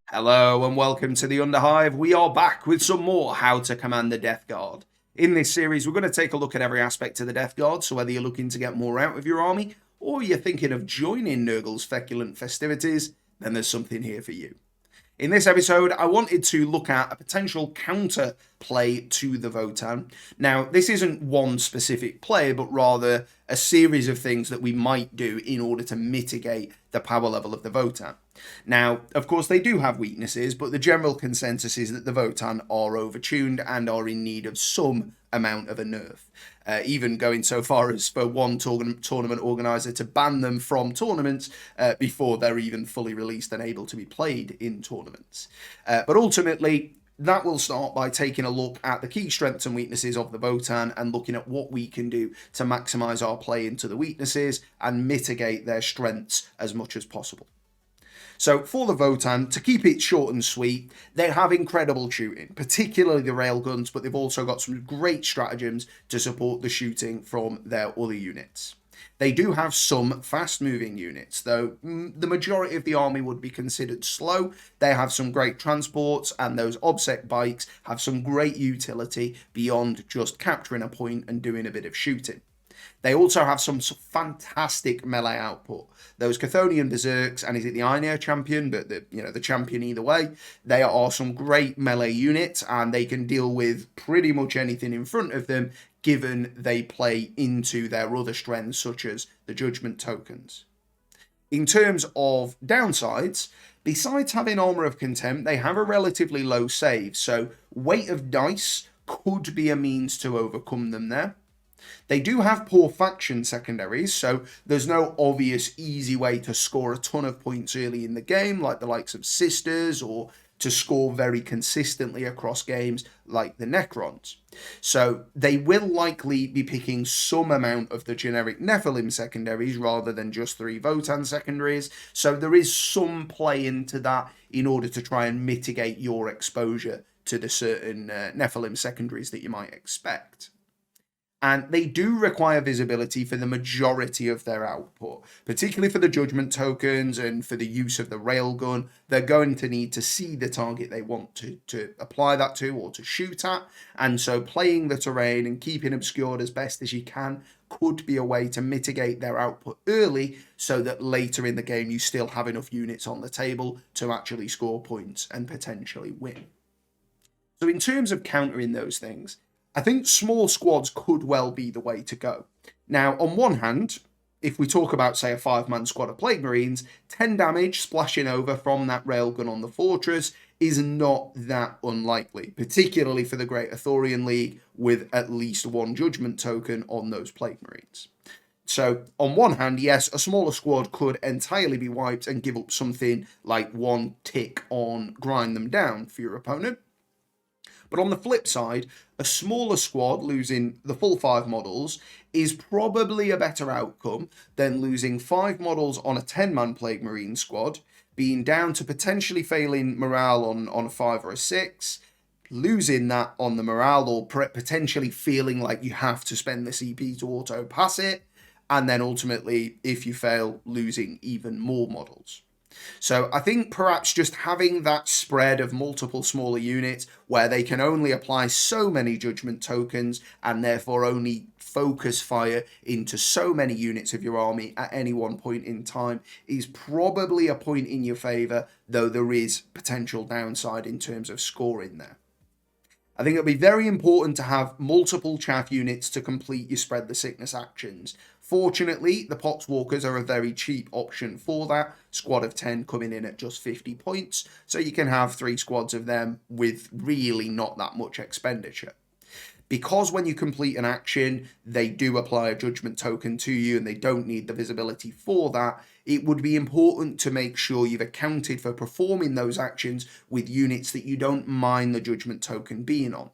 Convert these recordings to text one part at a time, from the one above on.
Hello and welcome to the Underhive. We are back with some more How to Command the Death Guard. In this series, we're going to take a look at every aspect of the Death Guard, so whether you're looking to get more out of your army, or you're thinking of joining Nurgle's feculent festivities, then there's something here for you. In this episode, I wanted to look at a potential counter play to the Votann. Now, this isn't one specific play, but rather a series of things that we might do in order to mitigate the power level of the Votann. Now, of course, they do have weaknesses, but the general consensus is that the Votann are overtuned and are in need of some amount of a nerf. Even going so far as for one tournament organizer to ban them from tournaments before they're even fully released and able to be played in tournaments. But ultimately, that will start by taking a look at the key strengths and weaknesses of the Votann and looking at what we can do to maximize our play into the weaknesses and mitigate their strengths as much as possible. So for the Votann, to keep it short and sweet, they have incredible shooting, particularly the railguns, but they've also got some great stratagems to support the shooting from their other units. They do have some fast-moving units, though the majority of the army would be considered slow. They have some great transports, and those obsec bikes have some great utility beyond just capturing a point and doing a bit of shooting. They also have some fantastic melee output. Those Chthonian Berserks, and is it the Einir champion, but the champion either way, they are some great melee units, and they can deal with pretty much anything in front of them, given they play into their other strengths, such as the Judgment tokens. In terms of downsides, besides having Armour of Contempt, they have a relatively low save, so weight of dice could be a means to overcome them there. They do have poor faction secondaries, so there's no obvious easy way to score a ton of points early in the game, like the likes of Sisters, or to score very consistently across games like the Necrons. So they will likely be picking some amount of the generic Nephilim secondaries rather than just 3 Votann secondaries, so there is some play into that in order to try and mitigate your exposure to the certain Nephilim secondaries that you might expect. And they do require visibility for the majority of their output, particularly for the Judgment tokens and for the use of the railgun. They're going to need to see the target they want to apply that to or to shoot at. And so playing the terrain and keeping obscured as best as you can could be a way to mitigate their output early so that later in the game you still have enough units on the table to actually score points and potentially win. So in terms of countering those things, I think small squads could well be the way to go. Now, on one hand, if we talk about, say, a 5-man squad of Plague Marines, 10 damage splashing over from that railgun on the fortress is not that unlikely, particularly for the Great Arthurian League with at least 1 Judgment token on those Plague Marines. So, on one hand, yes, a smaller squad could entirely be wiped and give up something like 1 tick on grind them down for your opponent. But on the flip side, a smaller squad losing the full 5 models is probably a better outcome than losing 5 models on a 10-man Plague Marine squad, being down to potentially failing morale on a 5 or a 6, losing that on the morale or potentially feeling like you have to spend the CP to auto pass it, and then ultimately, if you fail, losing even more models. So I think perhaps just having that spread of multiple smaller units where they can only apply so many Judgment tokens and therefore only focus fire into so many units of your army at any one point in time is probably a point in your favour, though there is potential downside in terms of scoring there. I think it'll be very important to have multiple chaff units to complete your spread the sickness actions. Fortunately, the Poxwalkers are a very cheap option for that, squad of 10 coming in at just 50 points, so you can have 3 squads of them with really not that much expenditure. Because when you complete an action, they do apply a Judgment token to you and they don't need the visibility for that, it would be important to make sure you've accounted for performing those actions with units that you don't mind the Judgment token being on.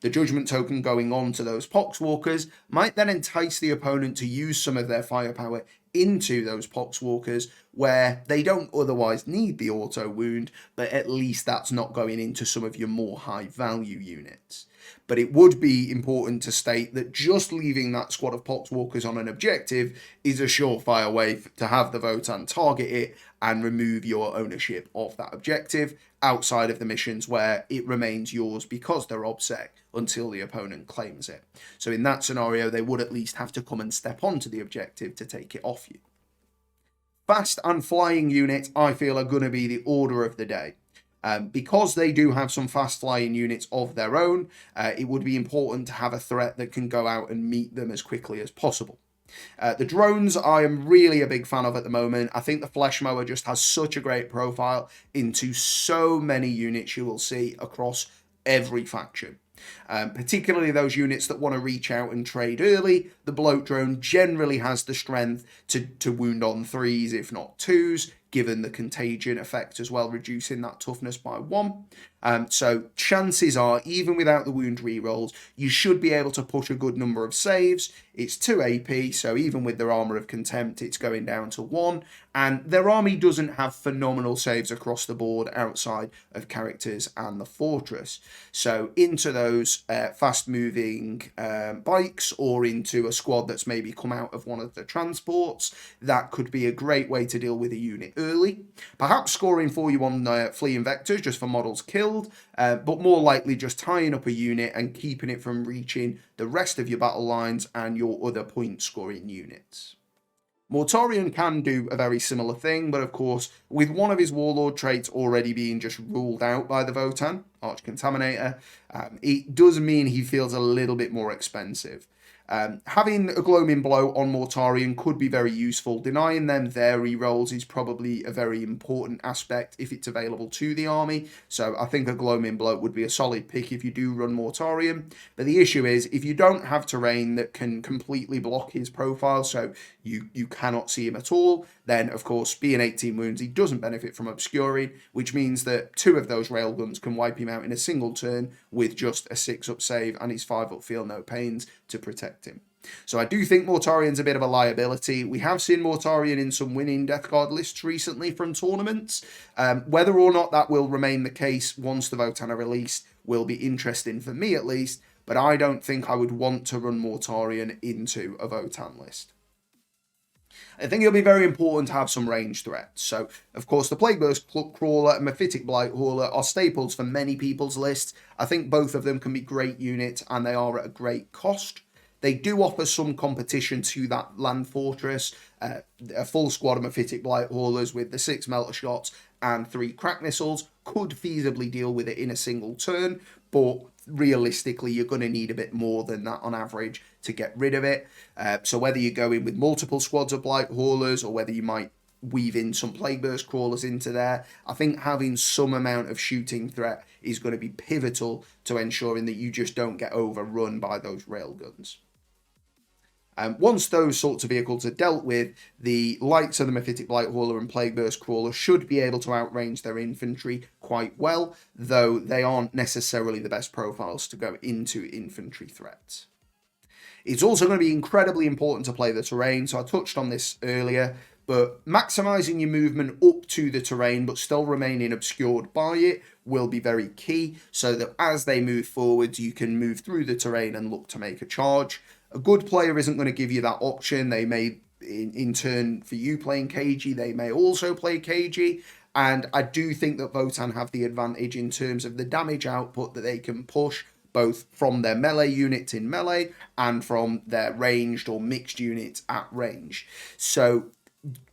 The Judgment token going on to those Poxwalkers might then entice the opponent to use some of their firepower into those Poxwalkers where they don't otherwise need the auto wound, but at least that's not going into some of your more high value units. But it would be important to state that just leaving that squad of Poxwalkers on an objective is a surefire way to have the Votann target it and remove your ownership of that objective outside of the missions where it remains yours because they're OBSEC until the opponent claims it. So in that scenario, they would at least have to come and step onto the objective to take it off you. Fast and flying units, I feel, are going to be the order of the day. Because they do have some fast flying units of their own, it would be important to have a threat that can go out and meet them as quickly as possible. The drones I am really a big fan of at the moment. I think the Flesh Mower just has such a great profile into so many units you will see across every faction. Particularly those units that want to reach out and trade early. The Bloat Drone generally has the strength to wound on 3s, if not 2s, given the contagion effect as well, reducing that toughness by 1. So chances are, even without the wound rerolls, you should be able to push a good number of saves. It's 2 AP, so even with their Armour of Contempt, it's going down to 1. And their army doesn't have phenomenal saves across the board outside of characters and the Fortress. So into those fast-moving bikes or into a squad that's maybe come out of one of the transports, that could be a great way to deal with a unit early. Perhaps scoring for you on Fleeing Vectors just for models killed, but more likely just tying up a unit and keeping it from reaching the rest of your battle lines and your other point-scoring units. Mortarion can do a very similar thing, but of course, with one of his Warlord traits already being just ruled out by the Votann, Arch Contaminator, it does mean he feels a little bit more expensive. Having a Gloaming Blow on Mortarion could be very useful. Denying them their rerolls is probably a very important aspect if it's available to the army. So I think a Gloaming Blow would be a solid pick if you do run Mortarion. But the issue is, if you don't have terrain that can completely block his profile, so you cannot see him at all, then of course, being 18 wounds, he doesn't benefit from obscuring, which means that 2 of those railguns can wipe him out in a single turn with just a 6-up save and his 5-up feel no pains to protect him. So I do think Mortarion's a bit of a liability. We have seen Mortarion in some winning Death Guard lists recently from tournaments. Whether or not that will remain the case once the Votann are released will be interesting for me at least, but I don't think I would want to run Mortarion into a Votann list. I think it'll be very important to have some range threats. So, of course, the Plague Burst Crawler and Mephitic Blight Hauler are staples for many people's lists. I think both of them can be great units, and they are at a great cost. They do offer some competition to that Land Fortress. A full squad of Mephitic Blight Haulers with the 6 Melter Shots and 3 Crack Missiles could feasibly deal with it in a single turn, but realistically, you're going to need a bit more than that on average to get rid of it. So whether you go in with multiple squads of Blight Haulers or whether you might weave in some Plague Burst Crawlers into there, I think having some amount of shooting threat is going to be pivotal to ensuring that you just don't get overrun by those railguns. Once those sorts of vehicles are dealt with, the likes of the Mephitic Blight Hauler and Plague Burst Crawler should be able to outrange their infantry quite well, though they aren't necessarily the best profiles to go into infantry threats. It's also going to be incredibly important to play the terrain, so I touched on this earlier, but maximising your movement up to the terrain but still remaining obscured by it will be very key, so that as they move forwards you can move through the terrain and look to make a charge. A good player isn't going to give you that option. They may, in turn, for you playing KG, they may also play KG. And I do think that Votann have the advantage in terms of the damage output that they can push, both from their melee units in melee and from their ranged or mixed units at range. So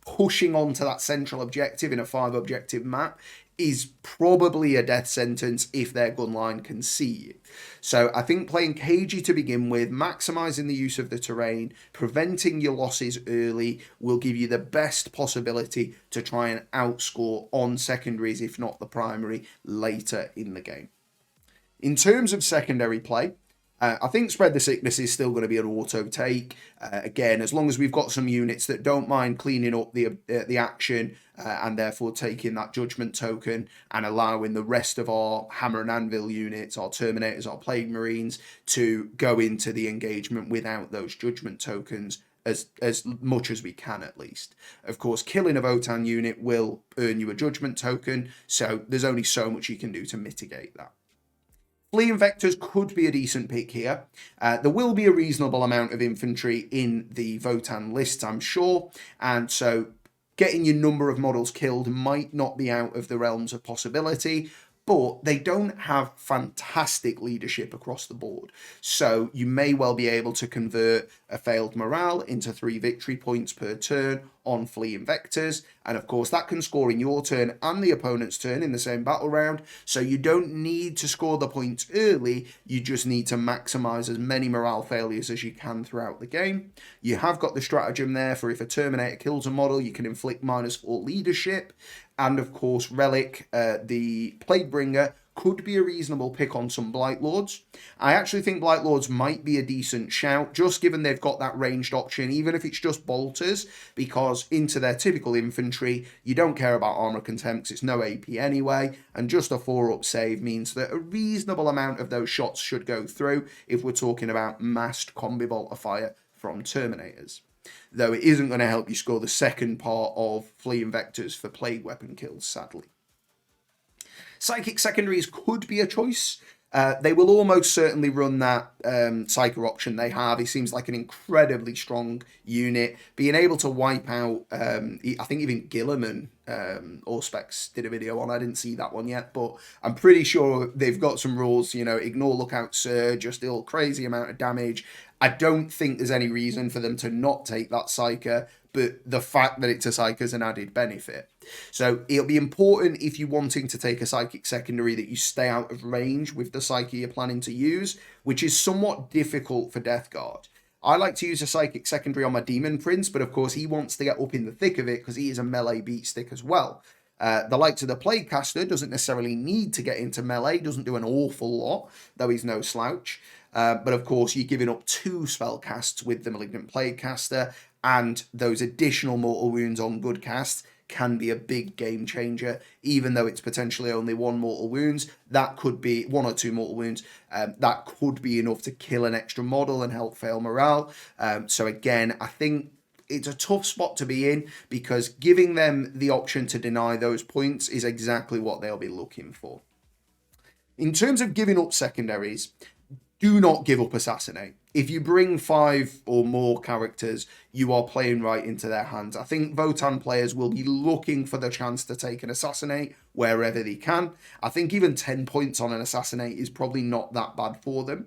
pushing onto that central objective in a 5-objective map is probably a death sentence if their gun line can see you. So I think playing KG to begin with, maximising the use of the terrain, preventing your losses early will give you the best possibility to try and outscore on secondaries, if not the primary, later in the game. In terms of secondary play, I think Spread the Sickness is still going to be an auto take. Again, as long as we've got some units that don't mind cleaning up the action and therefore taking that Judgment token and allowing the rest of our Hammer and Anvil units, our Terminators, our Plague Marines, to go into the engagement without those Judgment tokens as much as we can at least. Of course, killing a Votann unit will earn you a Judgment token, so there's only so much you can do to mitigate that. Fleeing Vectors could be a decent pick here. There will be a reasonable amount of infantry in the Votann lists, I'm sure, and so getting your number of models killed might not be out of the realms of possibility, but they don't have fantastic leadership across the board. So you may well be able to convert a failed morale into 3 victory points per turn on Fleeing Vectors. And of course, that can score in your turn and the opponent's turn in the same battle round. So you don't need to score the points early. You just need to maximize as many morale failures as you can throughout the game. You have got the stratagem there for if a Terminator kills a model, you can inflict -4 leadership. And of course, Relic, the Plaguebringer, could be a reasonable pick on some Blight Lords. I actually think Blight Lords might be a decent shout, just given they've got that ranged option, even if it's just bolters, because into their typical infantry, you don't care about armor contempt, it's no AP anyway, and just a 4-up save means that a reasonable amount of those shots should go through if we're talking about massed combi bolt of fire from Terminators. Though it isn't going to help you score the second part of Fleeing Vectors for Plague Weapon kills, sadly. Psychic Secondaries could be a choice. They will almost certainly run that Psyker option they have. He seems like an incredibly strong unit. Being able to wipe out, I think even Gilliman Auspex did a video on. I didn't see that one yet, but I'm pretty sure they've got some rules, you know, ignore lookout surge, just deal crazy amount of damage. I don't think there's any reason for them to not take that Psyker, but the fact that it's a Psyker is an added benefit. So it'll be important if you're wanting to take a Psychic Secondary that you stay out of range with the Psyche you're planning to use, which is somewhat difficult for Death Guard. I like to use a Psychic Secondary on my Demon Prince, but of course he wants to get up in the thick of it because he is a melee beat stick as well. The likes of the Plaguecaster doesn't necessarily need to get into melee, doesn't do an awful lot, though he's no slouch. But of course, you're giving up 2 spell casts with the Malignant Plaguecaster, and those additional mortal wounds on good casts can be a big game changer, even though it's potentially only 1 mortal wounds. That could be 1 or 2 mortal wounds. That could be enough to kill an extra model and help fail morale. So again, I think it's a tough spot to be in because giving them the option to deny those points is exactly what they'll be looking for. In terms of giving up secondaries, do not give up Assassinate. If you bring 5 or more characters, you are playing right into their hands. I think Votann players will be looking for the chance to take an Assassinate wherever they can. I think even 10 points on an Assassinate is probably not that bad for them.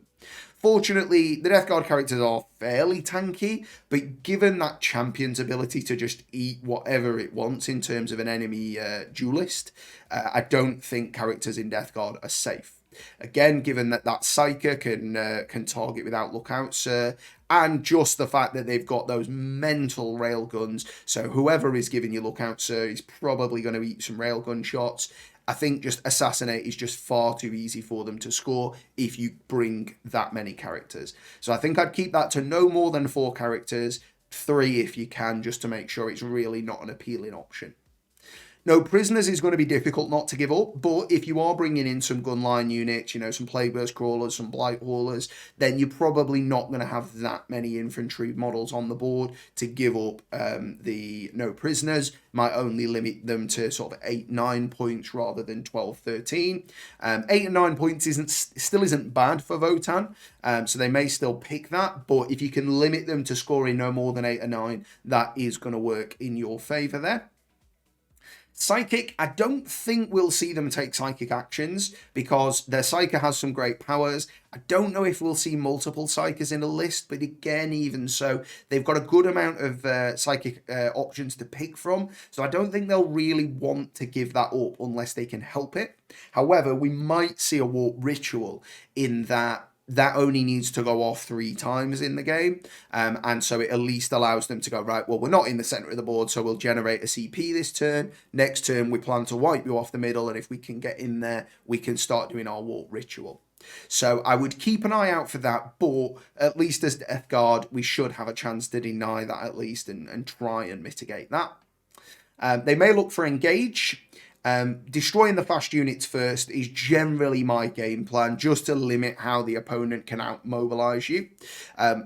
Fortunately, the Death Guard characters are fairly tanky, but given that champion's ability to just eat whatever it wants in terms of an enemy duelist, I don't think characters in Death Guard are safe. Again, given that Psyker can target without lookouts, and just the fact that they've got those mental railguns, so whoever is giving you lookouts is probably going to eat some railgun shots. I think just Assassinate is just far too easy for them to score if you bring that many characters. So I think I'd keep that to no more than 4 characters, 3 if you can, just to make sure it's really not an appealing option. No prisoners is going to be difficult not to give up, but if you are bringing in some gunline units, you know, some Plagueburst crawlers, some Blight haulers, then you're probably not going to have that many infantry models on the board to give up the no prisoners. Might only limit them to sort of 8-9 points rather than 12-13. 8 and 9 points still isn't bad for Votann, so they may still pick that, but if you can limit them to scoring no more than 8 or 9, that is going to work in your favour there. Psychic, I don't think we'll see them take psychic actions because their Psyker has some great powers. I don't know if we'll see multiple Psykers in a list, but again, even so, they've got a good amount of psychic options to pick from, so I don't think they'll really want to give that up unless they can help it. However, we might see a warp ritual in that only needs to go off 3 times in the game, and so it at least allows them to go, right, well, we're not in the center of the board, so we'll generate a CP this turn. Next turn, we plan to wipe you off the middle, and if we can get in there, we can start doing our warp ritual. So I would keep an eye out for that, but at least as Death Guard, we should have a chance to deny that at least and try and mitigate that. They may look for Engage. Destroying the fast units first is generally my game plan, just to limit how the opponent can out-mobilize you.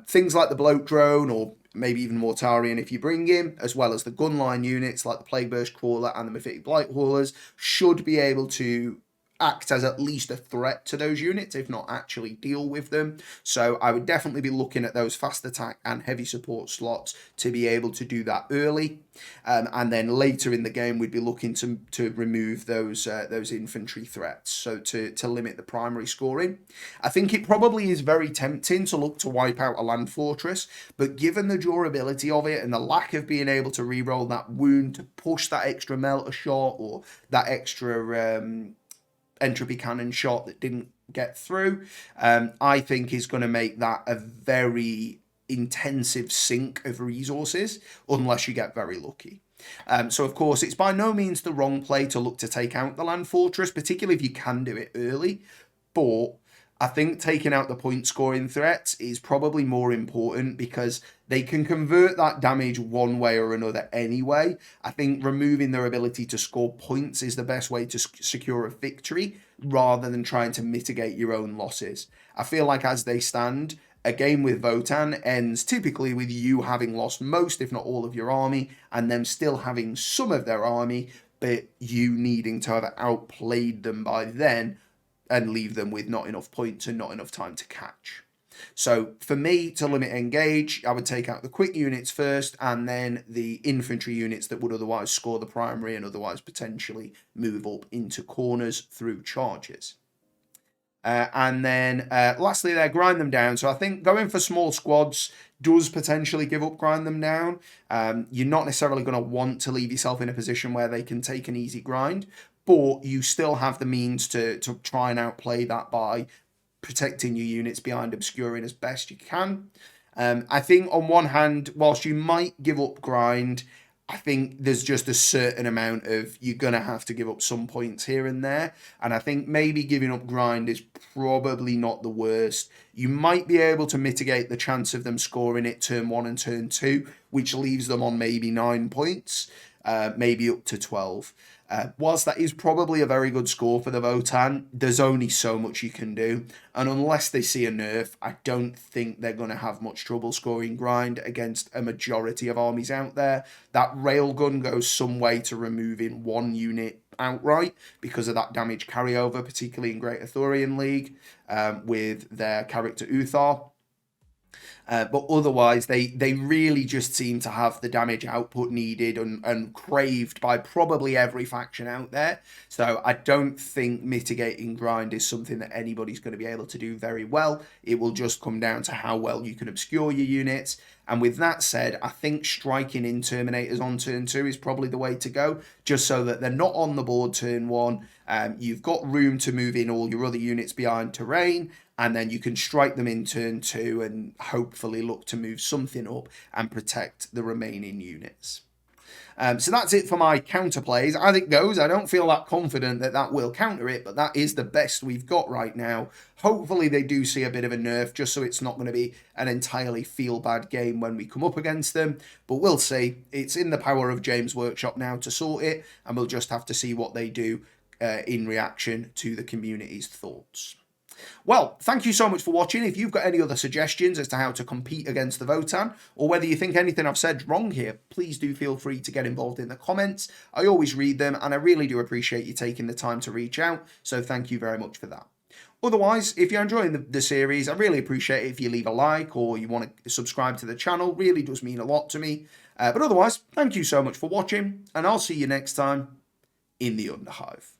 Things like the Bloat Drone, or maybe even Mortarion if you bring him, as well as the gunline units like the Plagueburst Crawler and the Mephitic Blight Haulers, should be able to act as at least a threat to those units, if not actually deal with them. So I would definitely be looking at those fast attack and heavy support slots to be able to do that early. And then later in the game, we'd be looking to remove those infantry threats, so to limit the primary scoring. I think it probably is very tempting to look to wipe out a land fortress, but given the durability of it and the lack of being able to re-roll that wound to push that extra melter shot or that extra entropy cannon shot that didn't get through, I think is going to make that a very intensive sink of resources unless you get very lucky. So of course it's by no means the wrong play to look to take out the land fortress, particularly if you can do it early, but I think taking out the point scoring threats is probably more important because they can convert that damage one way or another anyway. I think removing their ability to score points is the best way to secure a victory rather than trying to mitigate your own losses. I feel like as they stand, a game with Votann ends typically with you having lost most, if not all, of your army, and them still having some of their army, but you needing to have outplayed them by then and leave them with not enough points and not enough time to catch. So for me, to limit engage, I would take out the quick units first and then the infantry units that would otherwise score the primary and otherwise potentially move up into corners through charges. And then lastly there, grind them down. So I think going for small squads does potentially give up grind them down. You're not necessarily going to want to leave yourself in a position where they can take an easy grind, but you still have the means to try and outplay that by protecting your units behind obscuring as best you can. I think on one hand, whilst you might give up grind, I think there's just a certain amount of you're going to have to give up some points here and there. And I think maybe giving up grind is probably not the worst. You might be able to mitigate the chance of them scoring it turn 1 and turn 2, which leaves them on maybe 9 points, maybe up to 12. Whilst that is probably a very good score for the Votann, there's only so much you can do. And unless they see a nerf, I don't think they're going to have much trouble scoring grind against a majority of armies out there. That railgun goes some way to removing one unit outright because of that damage carryover, particularly in Great Arthurian League with their character Uthar. But otherwise, they really just seem to have the damage output needed and craved by probably every faction out there. So I don't think mitigating grind is something that anybody's going to be able to do very well. It will just come down to how well you can obscure your units. And with that said, I think striking in Terminators on turn 2 is probably the way to go, just so that they're not on the board turn 1. You've got room to move in all your other units behind terrain, and then you can strike them in turn 2 and hopefully look to move something up and protect the remaining units. So that's it for my counterplays. As it goes, I don't feel that confident that that will counter it, but that is the best we've got right now. Hopefully they do see a bit of a nerf, just so it's not going to be an entirely feel-bad game when we come up against them. But we'll see. It's in the power of James Workshop now to sort it, and we'll just have to see what they do in reaction to the community's thoughts. Well, thank you so much for watching. If you've got any other suggestions as to how to compete against the Votann, or whether you think anything I've said wrong here, please do feel free to get involved in the comments. I always read them, and I really do appreciate you taking the time to reach out, so thank you very much for that. Otherwise, if you're enjoying the series, I really appreciate it if you leave a like or you want to subscribe to the channel. Really does mean a lot to me. But otherwise, thank you so much for watching, and I'll see you next time in the Underhive.